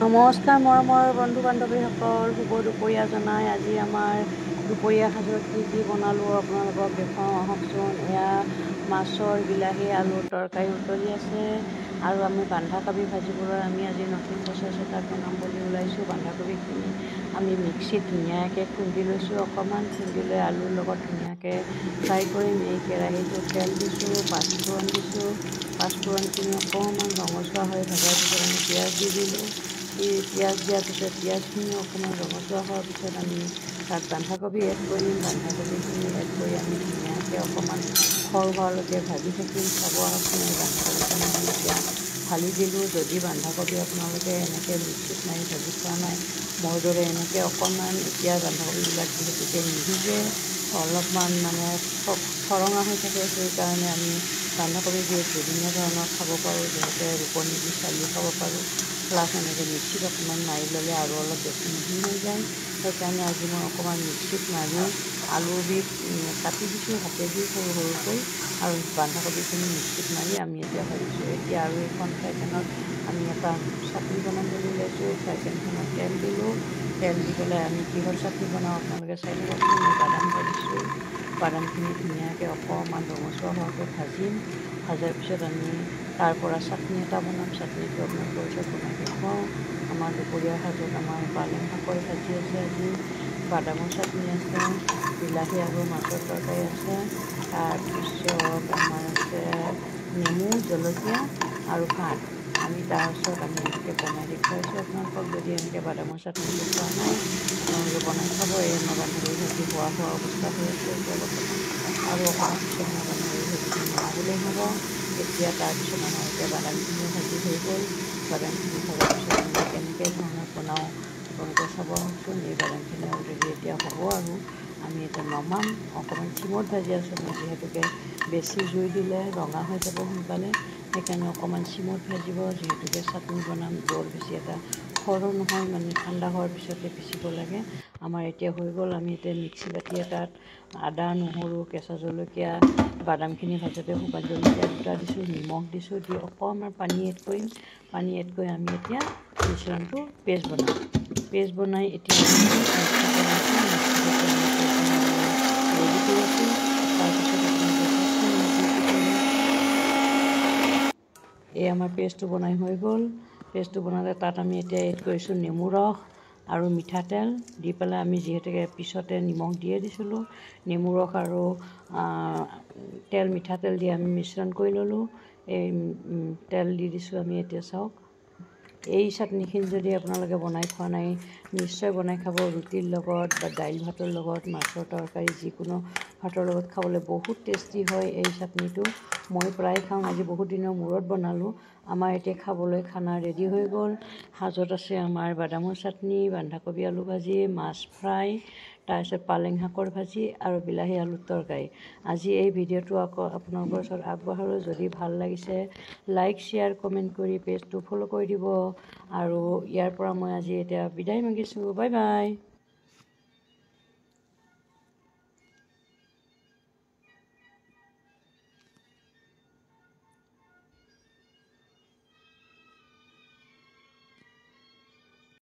নমস্কাৰ মৰমৰ বন্ধু বান্ধৱীসকল, শুভ দুপৰীয়া জনাই আজি আমাৰ দুপৰীয়া সাজত কি বনালোঁ আপোনালোকক দেখুৱাওঁ আহকচোন। এয়া মাছৰ বিলাহী আলুৰ তৰকাৰী উতলি আছে আৰু আমি বন্ধাকবি ভাজিবলৈ আমি আজি নতুন প্ৰচেছ এটা বনাম বুলি ওলাইছোঁ। বন্ধাকবিখিনি আমি মিক্সিত ধুনীয়াকৈ খুন্দি লৈছোঁ, অকণমান খুন্দি লৈ আলুৰ লগত ধুনীয়াকৈ ফ্ৰাই কৰিম। এই কেৰাহীটোত তেল দিছোঁ, পাঁচফোৰণ দিছোঁ। পাঁচফোৰণখিনি অকণমান ৰঙচুৱা হৈ ভজাৰ পিছত আমি পিঁয়াজ দি দিলোঁ। পিঁয়াজ দিয়াৰ পিছত পিঁয়াজখিনি অকণমান ৰঙচুৱা হোৱাৰ পিছত আমি তাত বন্ধাকবি এড কৰিম। বন্ধাকবিখিনি এড কৰি আমি ধুনীয়াকৈ অকণমান খৰ হোৱালৈকে ভাজি থাকিম। চাব আহকচোন, এই বন্ধাকবিখিনি আমি এতিয়া ঢালি দিলোঁ। যদি বন্ধাকবি আপোনালোকে এনেকৈ মিক্সিত মাৰি ভাজি খোৱা নাই, মোৰ দৰে এনেকৈ অকণমান এতিয়া বন্ধাকবিবিলাক যিহেতুকে নিসিজে, অলপমান ঠৰঙা হৈ থাকে, সেইকাৰণে আমি বন্ধাকবি দি বিভিন্ন ধৰণৰ খাব পাৰোঁ। যেনেকৈ ৰুকনি দি চালি খাব পাৰোঁ, প্লাছ এনেকৈ মিক্সিত অকণমান মাৰি ল'লে আৰু অলপ বেছি মিহি হৈ যায়। সেইকাৰণে আজি মই অকণমান মিক্সিত মাৰি আলুবিধ কাটি দিছোঁ হাতেদি সৰু সৰুকৈ, আৰু বন্ধাকবিখিনি মিক্সিত মাৰি আমি এতিয়া ভাজিছোঁ। এতিয়া আৰু এখন ফ্ৰাই পেনত আমি এটা চাটনি বনাম বুলি ওলাইছোঁ। ফ্ৰাই পেনখনত তেল দিলোঁ। তেল দি পেলাই আমি কিহৰ চাটনি বনাওঁ আপোনালোকে চাই থাককচোন। মই বাদাম ভাজিছোঁ। বাদামখিনি ধুনীয়াকৈ অকণমান ৰঙচুৱা হোৱাকৈ ভাজিম। ভজাৰ পিছত আমি তাৰ পৰা চাটনি এটা বনাম। চাটনিটো আপোনালোকৰ ওচৰত বনাই দেখুৱাওঁ। আমাৰ দুপৰীয়াৰ সাজত আমাৰ পালেং শাকৰ ভাজি আছে, আজি বাদামৰ চাটনি আছে, বিলাহী আৰু মাছৰ তৰকাৰী আছে, তাৰপিছত আমাৰ আছে নেমু, জলকীয়া আৰু ভাত। আমি তাৰ ওচৰত আমি এনেকৈ বনাই দেখুৱাইছোঁ আপোনালোকক। যদি এনেকৈ বাদামৰ চাটনিটো খোৱা নাই, আপোনালোকে বনাই খাব। এই আমাৰ বন্ধাকবি ভাজি হোৱা অৱস্থা হৈ আছে এতিয়া বৰ্তমান, আৰু অকণমান পিছত আমাৰ বন্ধাকবি ভাজিখিনি নমাবলৈ হ'ব। এতিয়া তাৰপিছত আমাৰ এতিয়া বাদামখিনিও ভাজি হৈ গ'ল। বাদামখিনি ভজাৰ পিছত আমি কেনেকৈ ধৰণত বনাওঁ আপোনালোকে চাব আহকচোন। এই বাদামখিনি অলৰেডি এতিয়া হ'ব আৰু আমি এতিয়া নমাম। অকণমান চিমত ভাজি আছোঁ মই, যিহেতুকে বেছি জুই দিলে ৰঙা হৈ যাব সোনকালে, সেইকাৰণে অকণমান চিমত ভাজিব। যিহেতুকে চাটনি বনাম, বৰ বেছি এটা সৰো নহয়, ঠাণ্ডা হোৱাৰ পিছতে পিচিব লাগে। আমাৰ এতিয়া হৈ গ'ল। আমি এতিয়া মিক্সি বাতি এটাত আদা, নহৰু, কেঁচা জলকীয়া, বাদামখিনি ভাজোঁতে শুকান জলকীয়া দুটা দিছোঁ, নিমখ দিছোঁ, দি অকণমান পানী এড কৰিম। পানী এড কৰি আমি এতিয়া মিশ্ৰণটো পেষ্ট বনাম। পেষ্ট বনাই এতিয়া ৰেডি কৰিছোঁ। তাৰপিছত এই আমাৰ পেষ্টটো বনাই হৈ গ'ল। পেষ্টটো বনালে তাত আমি এতিয়া এড কৰিছোঁ নেমু ৰস আৰু মিঠাতেল দি পেলাই, আমি যিহেতুকে পিছতে নিমখ দিয়ে দিছিলোঁ, নেমু ৰস আৰু মিঠাতেল দি আমি মিশ্ৰণ কৰি ল'লোঁ। এই তেল দি দিছোঁ আমি। এতিয়া চাওক, এই চাটনিখিনি যদি আপোনালোকে বনাই খোৱা নাই, নিশ্চয় বনাই খাব। ৰুটিৰ লগত বা দাইল ভাতৰ লগত, মাছৰ তৰকাৰী, যিকোনো ভাতৰ লগত খাবলৈ বহুত টেষ্টি হয় এই চাটনিটো। মই প্ৰায় খাওঁ, আজি বহুত দিনৰ মূৰত বনালোঁ। আমাৰ এতিয়া খাবলৈ খানা ৰেডি হৈ গ'ল। সাজত আছে আমাৰ বাদামৰ চাটনি, বন্ধাকবি আলু ভাজি, মাছ ফ্ৰাই, তাৰপিছত পালেং শাকৰ ভাজি আৰু বিলাহী আলুৰ তৰকাৰী। আজি এই ভিডিঅ'টো আকৌ আপোনালোকৰ ওচৰত আগবঢ়ালোঁ। যদি ভাল লাগিছে, লাইক, শ্বেয়াৰ, কমেণ্ট কৰি পেজটো ফ'ল' কৰি দিব। আৰু ইয়াৰ পৰা মই আজি এতিয়া বিদায় মাগিছোঁ। Bye bye.